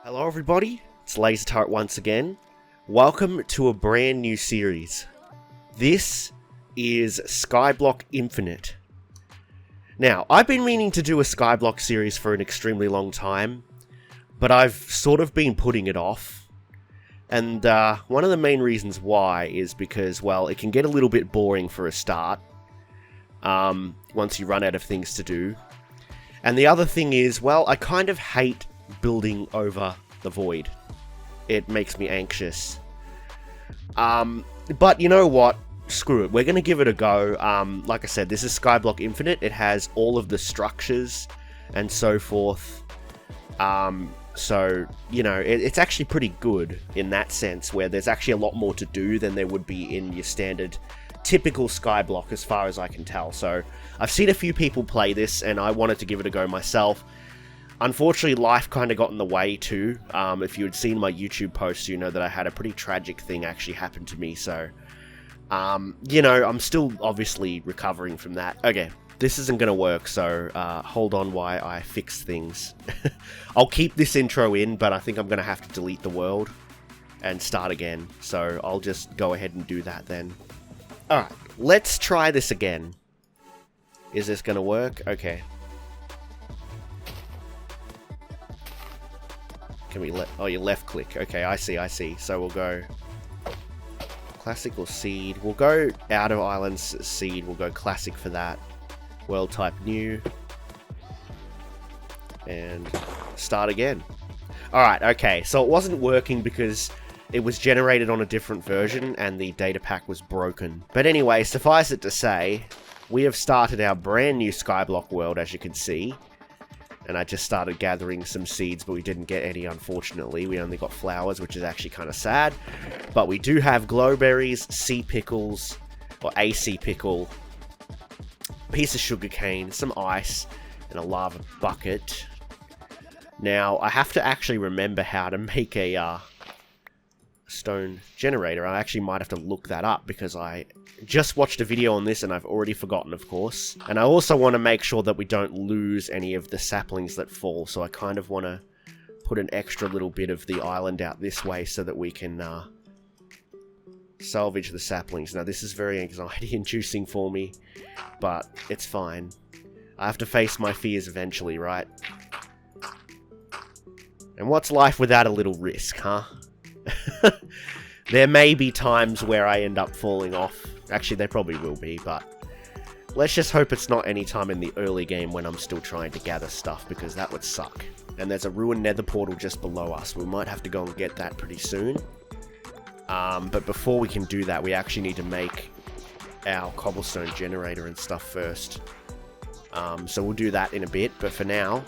Hello everybody, it's Lazer Turret once again. Welcome to a brand new series. This is Skyblock Infinite. Now, I've been meaning to do a Skyblock series for an extremely long time, but I've sort of been putting it off. And one of the main reasons why is because, well, it can get a little bit boring for a start, once you run out of things to do. And the other thing is, well, I kind of hate building over the void. It makes me anxious. But you know what? Screw it. We're going to give it a go. Like I said, this is Skyblock Infinite. It has all of the structures and so forth. So, you know, it's actually pretty good in that sense, where there's actually a lot more to do than there would be in your standard typical Skyblock, as far as I can tell. So, I've seen a few people play this, and I wanted to give it a go myself. Unfortunately, life kind of got in the way too. If you had seen my YouTube posts, you know that I had a pretty tragic thing actually happen to me, so... you know, I'm still obviously recovering from that. Okay, this isn't going to work, so hold on while I fix things. I'll keep this intro in, but I think I'm going to have to delete the world and start again. So I'll just go ahead and do that then. Alright, let's try this again. Is this going to work? Okay. Can we oh, you left click. Okay, I see. So we'll go classic or seed. We'll go out of islands seed. We'll go classic for that. World type new. And start again. Alright, okay. So it wasn't working because it was generated on a different version and the data pack was broken. But anyway, suffice it to say, we have started our brand new Skyblock world, as you can see. And I just started gathering some seeds, but we didn't get any, unfortunately. We only got flowers, which is actually kind of sad. But we do have glowberries, sea pickles, or a sea pickle, piece of sugarcane, some ice, and a lava bucket. Now, I have to actually remember how to make a stone generator. I actually might have to look that up, because I just watched a video on this and I've already forgotten, of course. And I also want to make sure that we don't lose any of the saplings that fall, so I kind of want to put an extra little bit of the island out this way so that we can salvage the saplings. Now, this is very anxiety-inducing for me, but it's fine. I have to face my fears eventually, right? And what's life without a little risk, huh? There may be times where I end up falling off. Actually, there probably will be, but let's just hope it's not any time in the early game when I'm still trying to gather stuff, because that would suck. And there's a ruined nether portal just below us. We might have to go and get that pretty soon. But before we can do that, we actually need to make our cobblestone generator and stuff first. So we'll do that in a bit, but for now,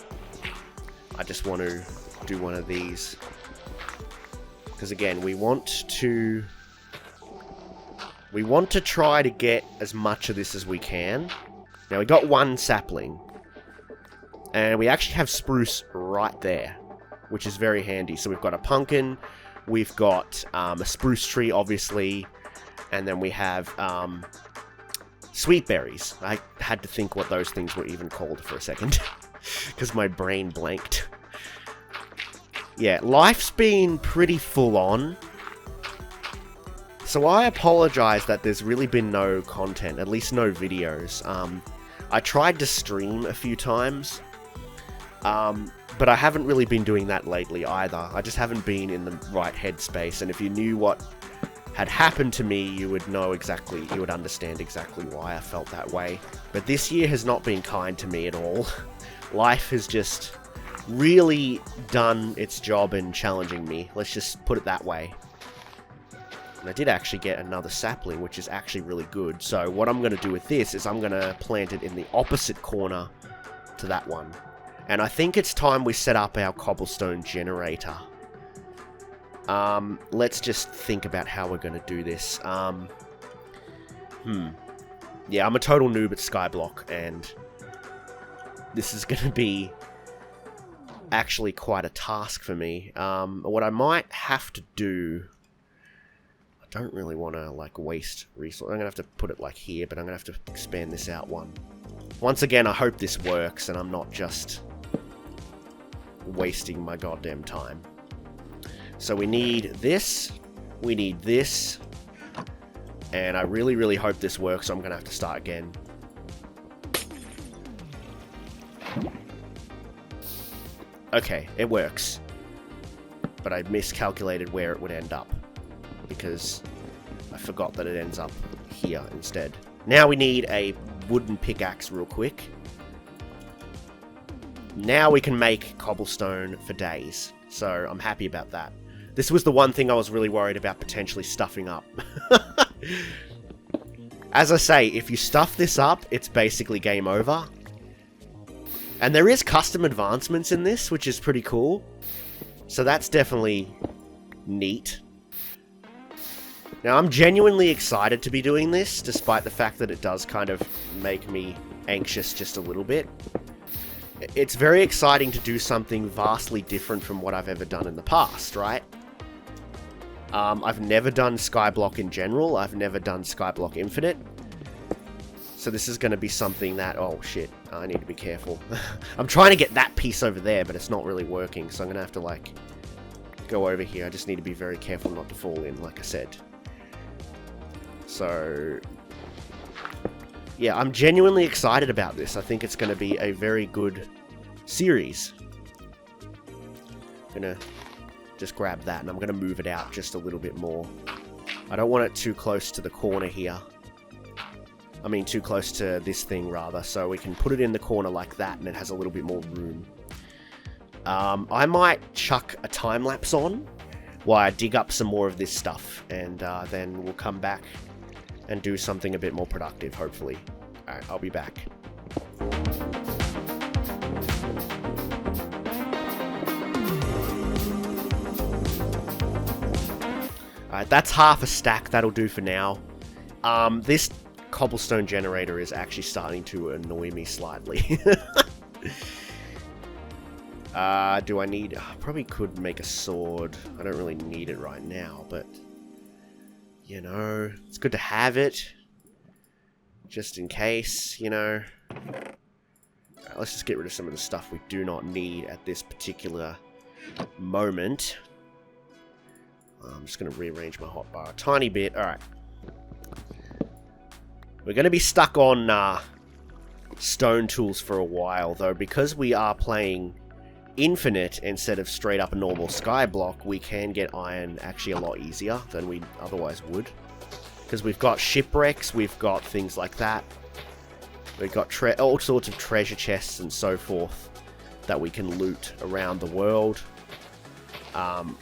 I just want to do one of these. Because again, we want to try to get as much of this as we can. Now, we got one sapling. And we actually have spruce right there, which is very handy. So we've got a pumpkin, we've got a spruce tree, obviously, and then we have sweet berries. I had to think what those things were even called for a second, because my brain blanked. Yeah, life's been pretty full on. So I apologize that there's really been no content, at least no videos. I tried to stream a few times, but I haven't really been doing that lately either. I just haven't been in the right headspace, and if you knew what had happened to me, you would understand exactly why I felt that way. But this year has not been kind to me at all. Life has just really done its job in challenging me. Let's just put it that way. And I did actually get another sapling, which is actually really good. So what I'm going to do with this is I'm going to plant it in the opposite corner to that one. And I think it's time we set up our cobblestone generator. Let's just think about how we're going to do this. Yeah, I'm a total noob at Skyblock, and this is going to be actually quite a task for me. What I might have to do... I'll don't really want to, like, waste resources. I'm going to have to put it, like, here, but I'm going to have to expand this out one. Once again, I hope this works and I'm not just wasting my goddamn time. So we need this. We need this. And I really, really hope this works, so I'm going to have to start again. Okay, it works. But I miscalculated where it would end up. Because I forgot that it ends up here instead. Now we need a wooden pickaxe real quick. Now we can make cobblestone for days. So I'm happy about that. This was the one thing I was really worried about potentially stuffing up. As I say, if you stuff this up, it's basically game over. And there is custom advancements in this, which is pretty cool. So that's definitely neat. Now, I'm genuinely excited to be doing this, despite the fact that it does kind of make me anxious just a little bit. It's very exciting to do something vastly different from what I've ever done in the past, right? I've never done Skyblock in general. I've never done Skyblock Infinite. So this is going to be something that... Oh, shit. I need to be careful. I'm trying to get that piece over there, but it's not really working. So I'm going to have to, like, go over here. I just need to be very careful not to fall in, like I said. So... yeah, I'm genuinely excited about this. I think it's going to be a very good series. I'm going to just grab that, and I'm going to move it out just a little bit more. I don't want it too close to the corner here. I mean, too close to this thing, rather. So we can put it in the corner like that, and it has a little bit more room. I might chuck a time-lapse on while I dig up some more of this stuff, and then we'll come back and do something a bit more productive, hopefully. Alright, I'll be back. Alright, that's half a stack. That'll do for now. This cobblestone generator is actually starting to annoy me slightly. Do I need... I probably could make a sword. I don't really need it right now, but... you know, it's good to have it. Just in case, you know. Alright, let's just get rid of some of the stuff we do not need at this particular moment. I'm just going to rearrange my hotbar a tiny bit. Alright. We're going to be stuck on stone tools for a while, though, because we are playing Infinite instead of straight up a normal Skyblock. We can get iron actually a lot easier than we otherwise would. Because we've got shipwrecks, we've got things like that. We've got all sorts of treasure chests and so forth that we can loot around the world.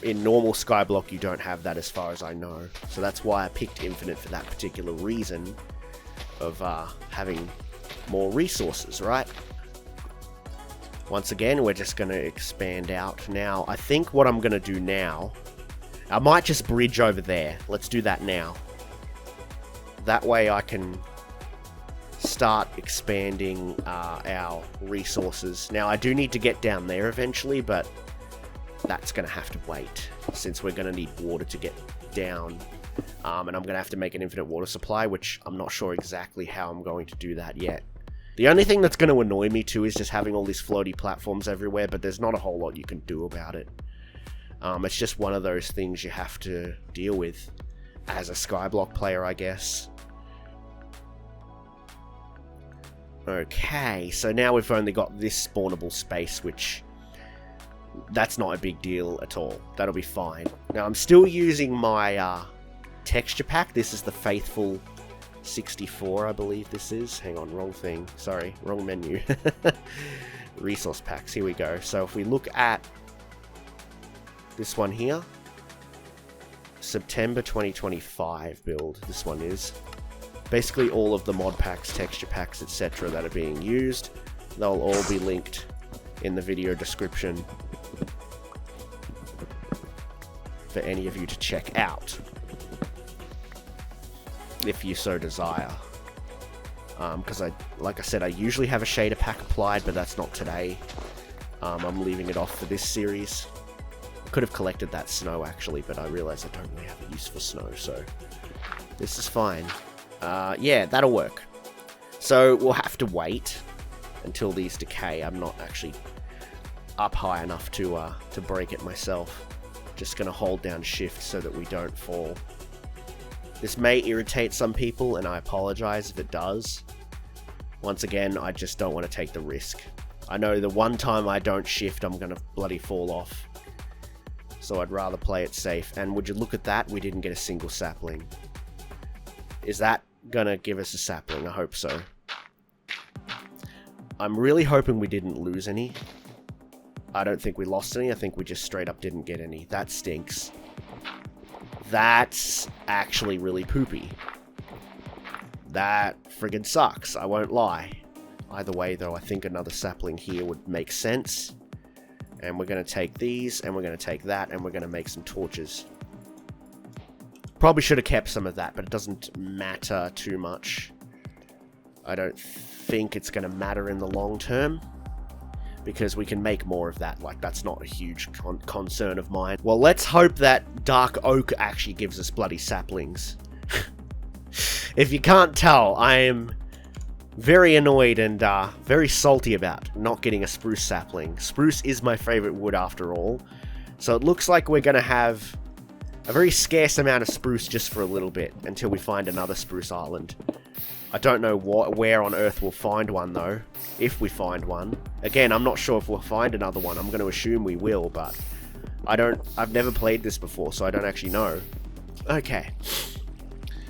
In normal Skyblock, you don't have that as far as I know. So that's why I picked Infinite for that particular reason of having more resources, right? Once again, we're just going to expand out. Now, I think what I'm going to do now... I might just bridge over there. Let's do that now. That way I can start expanding our resources. Now, I do need to get down there eventually, but that's going to have to wait, since we're going to need water to get down. And I'm going to have to make an infinite water supply, which I'm not sure exactly how I'm going to do that yet. The only thing that's going to annoy me too is just having all these floaty platforms everywhere, but there's not a whole lot you can do about it. It's just one of those things you have to deal with as a Skyblock player, I guess. Okay, so now we've only got this spawnable space, which... that's not a big deal at all. That'll be fine. Now, I'm still using my texture pack. This is the Faithful 64, I believe this is. Hang on, wrong thing. Sorry, wrong menu. Resource packs, here we go. So if we look at this one here, September 2025 build, this one is. Basically all of the mod packs, texture packs, etc. that are being used, they'll all be linked in the video description for any of you to check out, if you so desire. Because like I said, I usually have a shader pack applied, but that's not today. I'm leaving it off for this series. Could have collected that snow actually, but I realized I don't really have a use for snow, so this is fine. Yeah, that'll work. So we'll have to wait until these decay. I'm not actually up high enough to break it myself. Just gonna hold down shift so that we don't fall. This may irritate some people, and I apologize if it does. Once again, I just don't want to take the risk. I know the one time I don't shift, I'm gonna bloody fall off. So I'd rather play it safe. And would you look at that? We didn't get a single sapling. Is that gonna give us a sapling? I hope so. I'm really hoping we didn't lose any. I don't think we lost any. I think we just straight up didn't get any. That stinks. That's actually really poopy. That friggin' sucks, I won't lie. Either way, though, I think another sapling here would make sense. And we're going to take these, and we're going to take that, and we're going to make some torches. Probably should have kept some of that, but it doesn't matter too much. I don't think it's going to matter in the long term, because we can make more of that. Like, that's not a huge concern of mine. Well, let's hope that dark oak actually gives us bloody saplings. If you can't tell, I am very annoyed and very salty about not getting a spruce sapling. Spruce is my favorite wood after all. So it looks like we're going to have a very scarce amount of spruce just for a little bit until we find another spruce island. I don't know where on earth we'll find one though, if we find one. Again, I'm not sure if we'll find another one. I'm going to assume we will, but I've never played this before, so I don't actually know. Okay.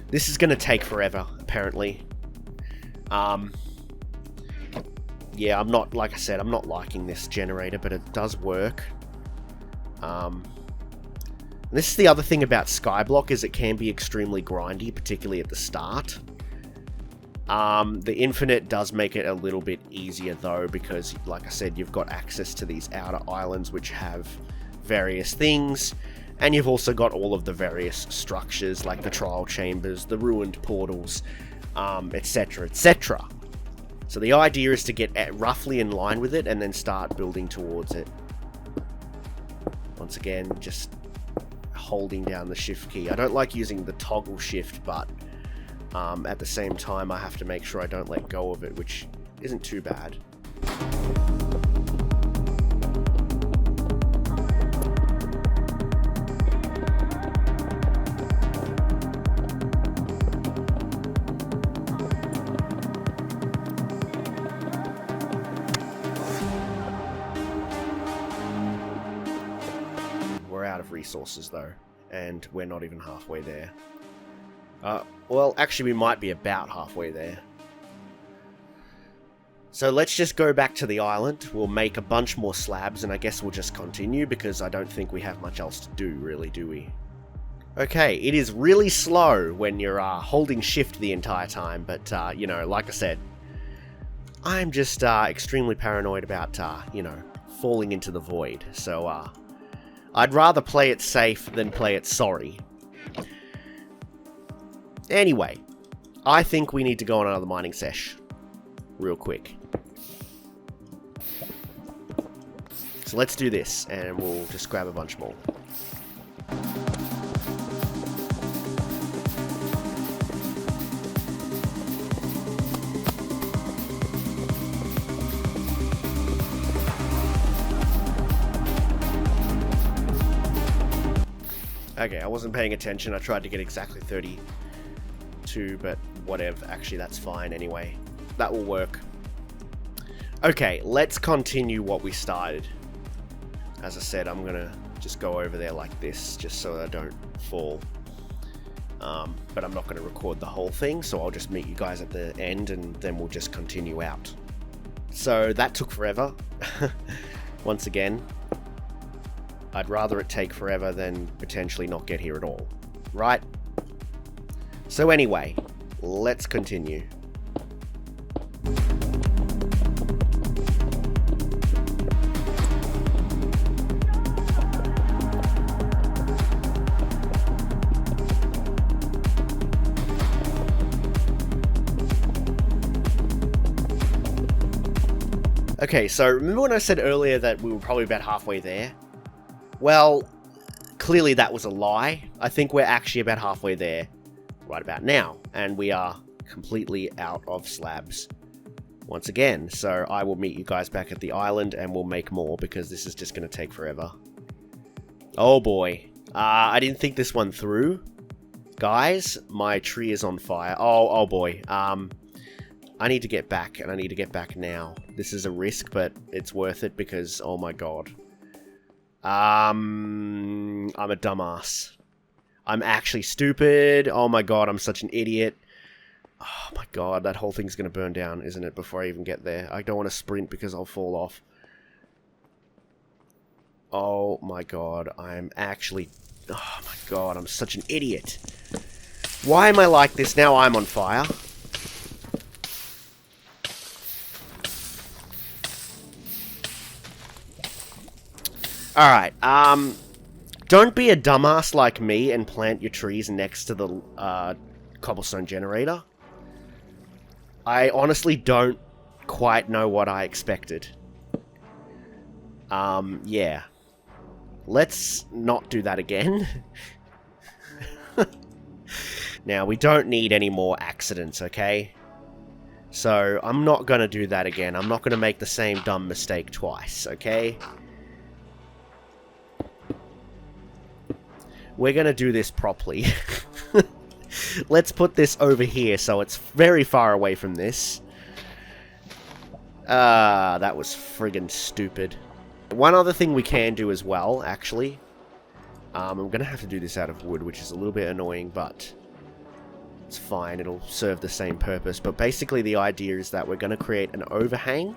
This is going to take forever, apparently. Yeah, I'm not, like I said, I'm not liking this generator, but it does work. This is the other thing about Skyblock, is it can be extremely grindy, particularly at the start. The Infinite does make it a little bit easier though, because like I said, you've got access to these outer islands which have various things, and you've also got all of the various structures like the trial chambers, the ruined portals, etc, etc. So the idea is to get roughly in line with it and then start building towards it. Once again, just holding down the shift key. I don't like using the toggle shift, but at the same time I have to make sure I don't let go of it, which isn't too bad. We're out of resources though, and we're not even halfway there. Well, actually we might be about halfway there. So let's just go back to the island. We'll make a bunch more slabs, and I guess we'll just continue, because I don't think we have much else to do, really, do we? Okay, it is really slow when you're holding shift the entire time, but, you know, like I said, I'm just extremely paranoid about, you know, falling into the void. So, I'd rather play it safe than play it sorry. Anyway, I think we need to go on another mining sesh real quick. So let's do this, and we'll just grab a bunch more. Okay, I wasn't paying attention. I tried to get exactly 32, but whatever. Actually, that's fine anyway. That will work. Okay, let's continue what we started. As I said, I'm gonna just go over there like this, just so that I don't fall. But I'm not gonna record the whole thing, so I'll just meet you guys at the end, and then we'll just continue out. So that took forever. Once again, I'd rather it take forever than potentially not get here at all, right? So anyway, let's continue. Okay, so remember when I said earlier that we were probably about halfway there? Well, clearly that was a lie. I think we're actually about halfway there right about now. And we are completely out of slabs once again. So I will meet you guys back at the island and we'll make more because this is just going to take forever. Oh boy. I didn't think this one through. Guys, my tree is on fire. Oh boy. I need to get back, and I need to get back now. This is a risk, but it's worth it because, oh my god. I'm a dumbass. I'm actually stupid. Oh my god, I'm such an idiot. Oh my god, that whole thing's gonna burn down, isn't it, before I even get there? I don't want to sprint because I'll fall off. Oh my god, I'm actually... Oh my god, I'm such an idiot. Why am I like this? Now I'm on fire. Alright, don't be a dumbass like me and plant your trees next to the cobblestone generator. I honestly don't quite know what I expected. Yeah. Let's not do that again. Now, we don't need any more accidents, okay? So, I'm not gonna do that again. I'm not gonna make the same dumb mistake twice, okay? We're gonna do this properly. Let's put this over here so it's very far away from this. That was friggin' stupid. One other thing we can do as well, actually. I'm gonna have to do this out of wood, which is a little bit annoying, but it's fine. It'll serve the same purpose. But basically the idea is that we're gonna create an overhang.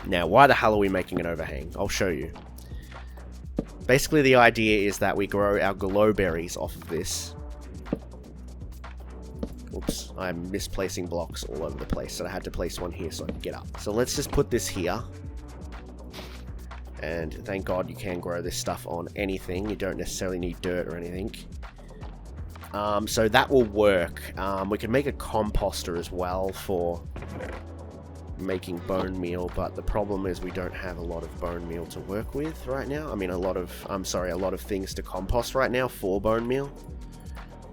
Now, why the hell are we making an overhang? I'll show you. Basically, the idea is that we grow our glowberries off of this. Oops, I'm misplacing blocks all over the place, so I had to place one here so I can get up. So let's just put this here. And thank God you can grow this stuff on anything. You don't necessarily need dirt or anything. So that will work. We can make a composter as well for making bone meal, but the problem is we don't have a lot of bone meal to work with right now. I mean, a lot of things to compost right now for bone meal.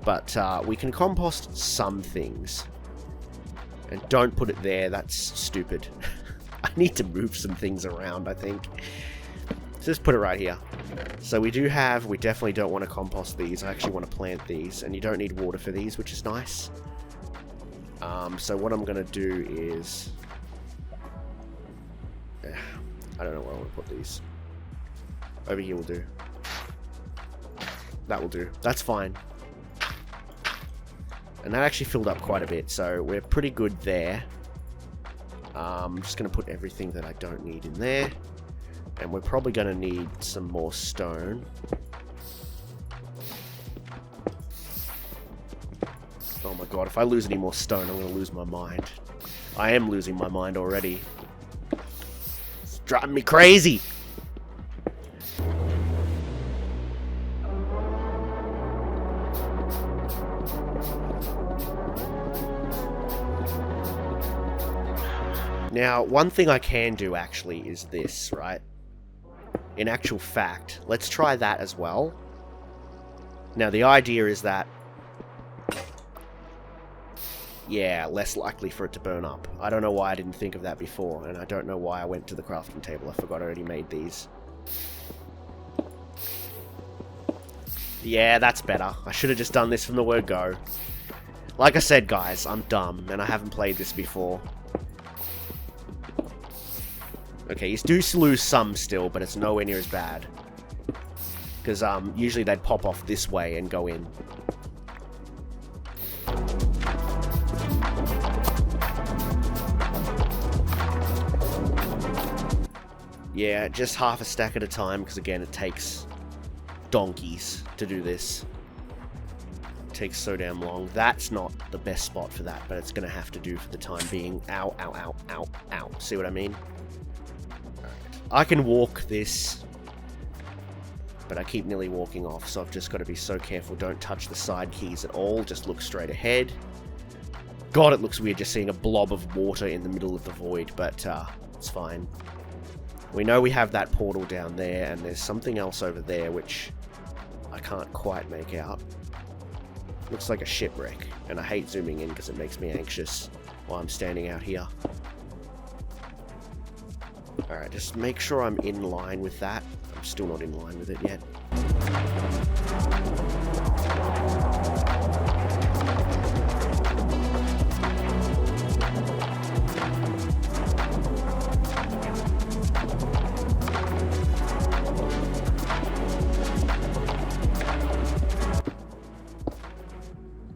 But we can compost some things. And don't put it there, that's stupid. I need to move some things around, I think. So just put it right here. So we definitely don't want to compost these. I actually want to plant these, and you don't need water for these, which is nice. So what I'm going to do is... I don't know where I want to put these. Over here will do. That will do. That's fine. And that actually filled up quite a bit, so we're pretty good there. I'm just going to put everything that I don't need in there. And we're probably going to need some more stone. Oh my god, if I lose any more stone, I'm going to lose my mind. I am losing my mind already. It's driving me crazy! Now, one thing I can do actually is this, right? In actual fact, let's try that as well. Now, the idea is that... yeah, less likely for it to burn up. I don't know why I didn't think of that before, and I don't know why I went to the crafting table. I forgot I already made these. Yeah, that's better. I should have just done this from the word go. Like I said, guys, I'm dumb, and I haven't played this before. Okay, you do lose some still, but it's nowhere near as bad. Because usually they'd pop off this way and go in. Yeah, just half a stack at a time, because again, it takes donkeys to do this. It takes so damn long. That's not the best spot for that, but it's going to have to do for the time being. Ow, ow, ow, ow, ow. See what I mean? I can walk this, but I keep nearly walking off, so I've just got to be so careful. Don't touch the side keys at all, just look straight ahead. God, it looks weird just seeing a blob of water in the middle of the void, but it's fine. We know we have that portal down there, and there's something else over there which I can't quite make out. Looks like a shipwreck, and I hate zooming in because it makes me anxious while I'm standing out here. Alright, just make sure I'm in line with that. I'm still not in line with it yet.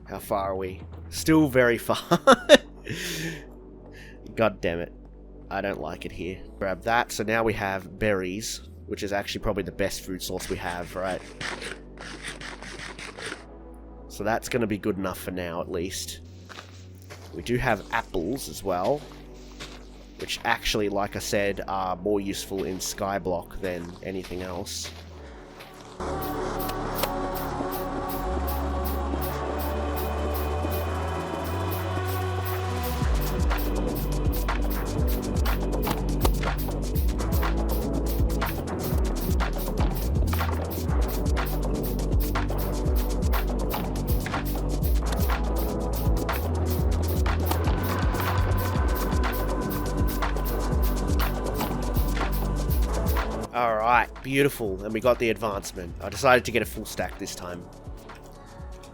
How far are we? Still very far. God damn it. I don't like it here. Grab that. So now we have berries, which is actually probably the best food source we have, right? So that's going to be good enough for now, at least. We do have apples as well, which actually, like I said, are more useful in Skyblock than anything else. Alright, beautiful. And we got the advancement. I decided to get a full stack this time.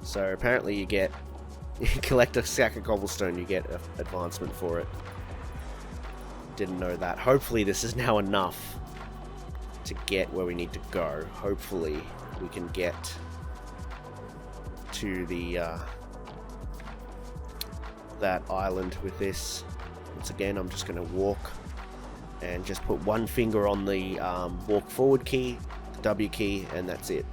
So apparently you get... You collect a stack of cobblestone, you get an advancement for it. Didn't know that. Hopefully this is now enough to get where we need to go. Hopefully we can get to the that island with this. Once again, I'm just going to walk and just put one finger on the walk forward key, the W key, and that's it.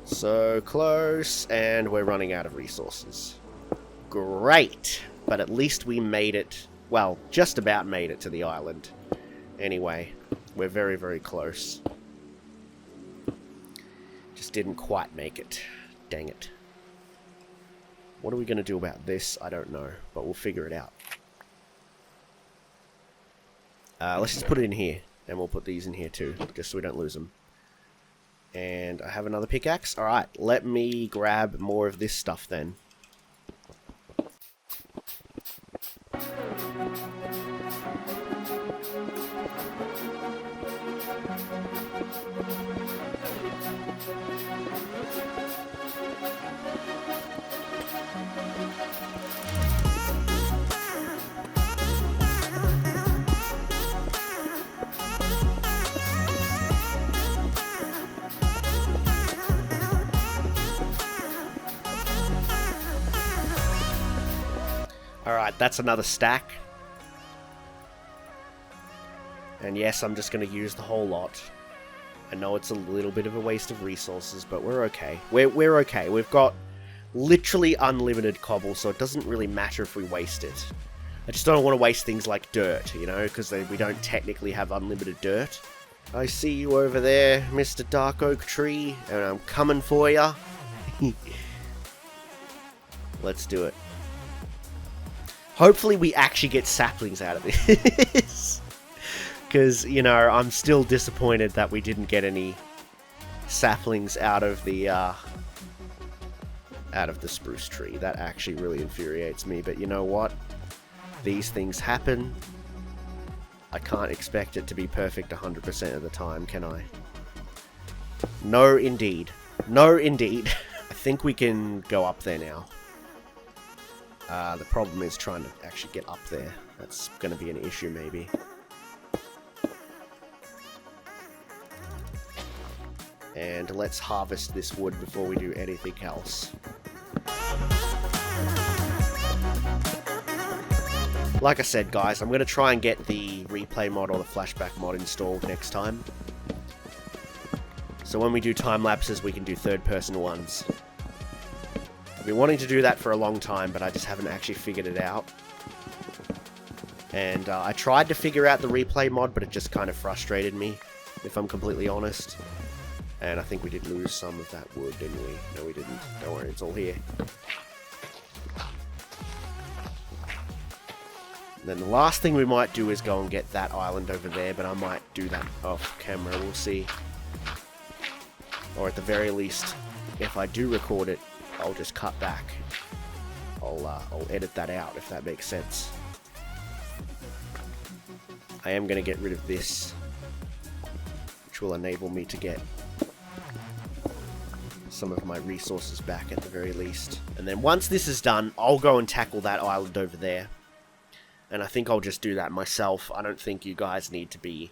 So close, and we're running out of resources. Great! But at least we made it, well, just about made it to the island. Anyway, we're very, very close. Just didn't quite make it. Dang it. What are we going to do about this? I don't know, but we'll figure it out. Let's just put it in here, and we'll put these in here too, just so we don't lose them. And I have another pickaxe. Alright, let me grab more of this stuff then. Alright, that's another stack. And yes, I'm just going to use the whole lot. I know it's a little bit of a waste of resources, but we're okay. We're okay. We've got literally unlimited cobble, so it doesn't really matter if we waste it. I just don't want to waste things like dirt, you know, because we don't technically have unlimited dirt. I see you over there, Mr. Dark Oak Tree, and I'm coming for ya. Let's do it. Hopefully we actually get saplings out of this. Because, you know, I'm still disappointed that we didn't get any saplings out of the spruce tree. That actually really infuriates me. But you know what? These things happen. I can't expect it to be perfect 100% of the time, can I? No, indeed. No, indeed. I think we can go up there now. The problem is trying to actually get up there. That's going to be an issue, maybe. And let's harvest this wood before we do anything else. Like I said, guys, I'm going to try and get the replay mod or the flashback mod installed next time. So when we do time lapses, we can do third-person ones. I've been wanting to do that for a long time, but I just haven't actually figured it out. And I tried to figure out the replay mod, but it just kind of frustrated me, if I'm completely honest. And I think we did lose some of that wood, didn't we? No, we didn't. Don't worry, it's all here. And then the last thing we might do is go and get that island over there, but I might do that off camera, we'll see. Or at the very least, if I do record it, I'll just cut back. I'll edit that out, if that makes sense. I am going to get rid of this, which will enable me to get some of my resources back at the very least. And then once this is done, I'll go and tackle that island over there. And I think I'll just do that myself. I don't think you guys need to be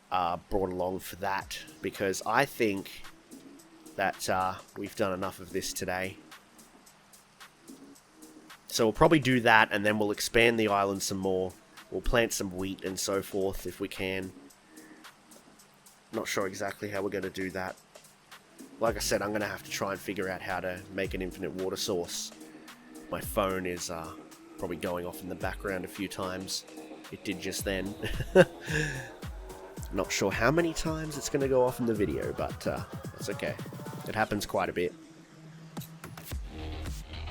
brought along for that, because I think that we've done enough of this today. So we'll probably do that, and then we'll expand the island some more. We'll plant some wheat and so forth if we can. Not sure exactly how we're going to do that. Like I said, I'm going to have to try and figure out how to make an infinite water source. My phone is probably going off in the background a few times. It did just then. Not sure how many times it's going to go off in the video, but that's okay. It happens quite a bit.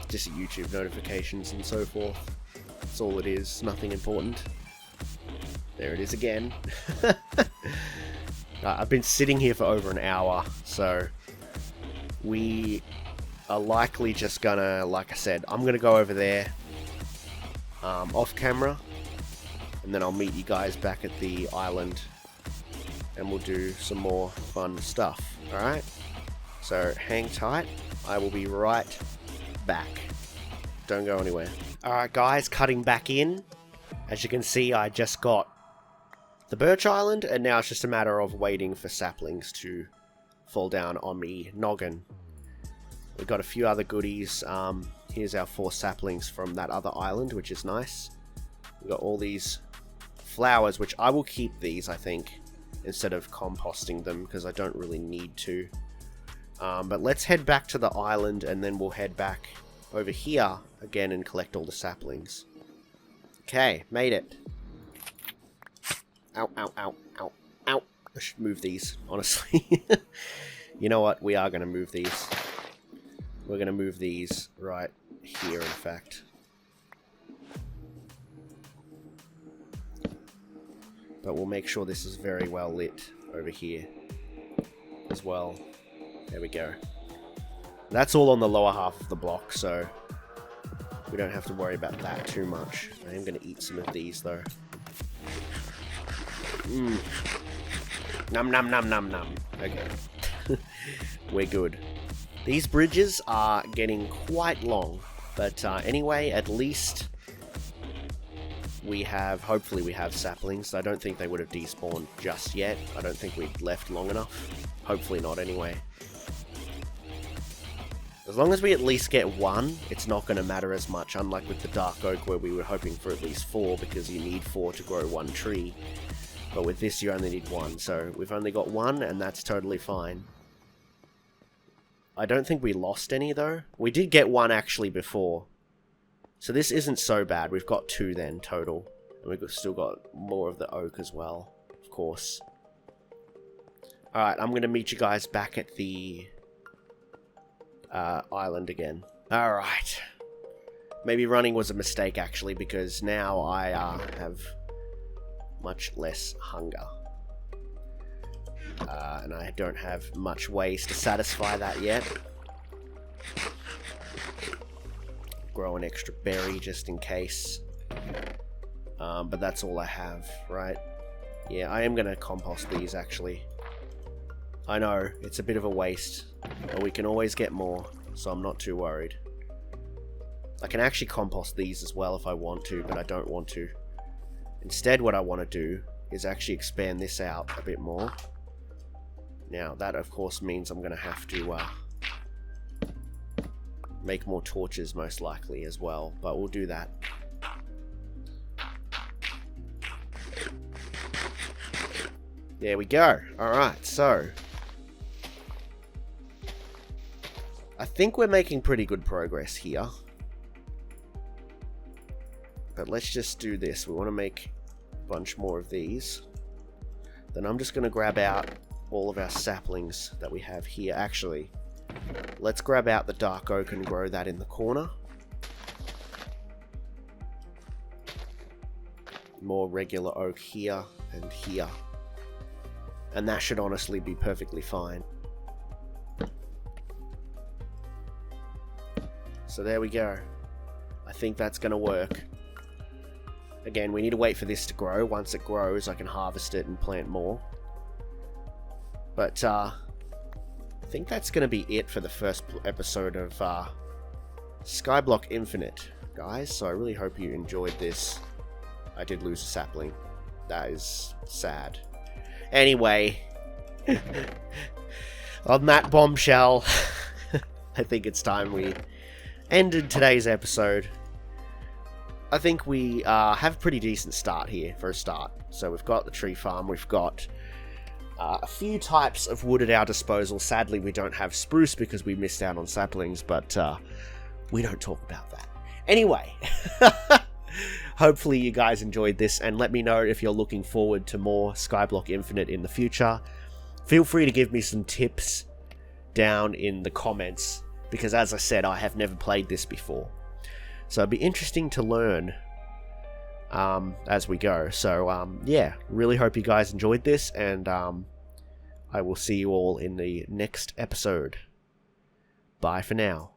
Just YouTube notifications and so forth. That's all it is, nothing important. There it is again. I've been sitting here for over an hour, so we are likely just gonna, like I said, I'm gonna go over there off camera, and then I'll meet you guys back at the island, and we'll do some more fun stuff, alright? So hang tight, I will be right back. Don't go anywhere. Alright guys, cutting back in. As you can see, I just got the birch island, and now it's just a matter of waiting for saplings to fall down on me noggin. We've got a few other goodies. Here's our 4 saplings from that other island, which is nice. We've got all these flowers, which I will keep these, I think, instead of composting them, because I don't really need to. But let's head back to the island, and then we'll head back over here again and collect all the saplings. Okay, made it. Ow, ow, ow, ow, ow. I should move these, honestly. You know what? We are going to move these. We're going to move these right here, in fact. But we'll make sure this is very well lit over here as well. There we go. That's all on the lower half of the block, so we don't have to worry about that too much. I am going to eat some of these, though. Num num num num num. Okay. We're good. These bridges are getting quite long, but anyway, at least we have, hopefully we have saplings. I don't think they would have despawned just yet. I don't think we'd left long enough. Hopefully not anyway. As long as we at least get 1, it's not going to matter as much, unlike with the dark oak where we were hoping for at least 4, because you need 4 to grow 1 tree. But with this you only need 1, so we've only got 1, and that's totally fine. I don't think we lost any though. We did get 1 actually before. So this isn't so bad. We've got 2 then total. And we've still got more of the oak as well, of course. Alright, I'm going to meet you guys back at the island again. Alright. Maybe running was a mistake actually, because now I have much less hunger. And I don't have much ways to satisfy that yet. Grow an extra berry just in case. But that's all I have, right? Yeah, I am going to compost these actually. I know, it's a bit of a waste, but we can always get more, so I'm not too worried. I can actually compost these as well if I want to, but I don't want to. Instead, what I want to do is actually expand this out a bit more. Now, that of course means I'm going to have to make more torches most likely as well, but we'll do that. There we go. Alright, so think we're making pretty good progress here. But let's just do this. We want to make a bunch more of these. Then I'm just going to grab out all of our saplings that we have here. Actually, let's grab out the dark oak and grow that in the corner. More regular oak here and here. And that should honestly be perfectly fine. So there we go. I think that's going to work. Again, we need to wait for this to grow. Once it grows, I can harvest it and plant more. But I think that's going to be it for the first episode of Skyblock Infinite, guys. So I really hope you enjoyed this. I did lose a sapling. That is sad. Anyway, on that bombshell, I think it's time we ended today's episode. I think we have a pretty decent start here for a start. So we've got the tree farm, we've got a few types of wood at our disposal. Sadly, we don't have spruce because we missed out on saplings, but we don't talk about that. Anyway, hopefully you guys enjoyed this, and let me know if you're looking forward to more Skyblock Infinite in the future. Feel free to give me some tips down in the comments, because as I said, I have never played this before. So it'd be interesting to learn as we go. So yeah, really hope you guys enjoyed this, and I will see you all in the next episode. Bye for now.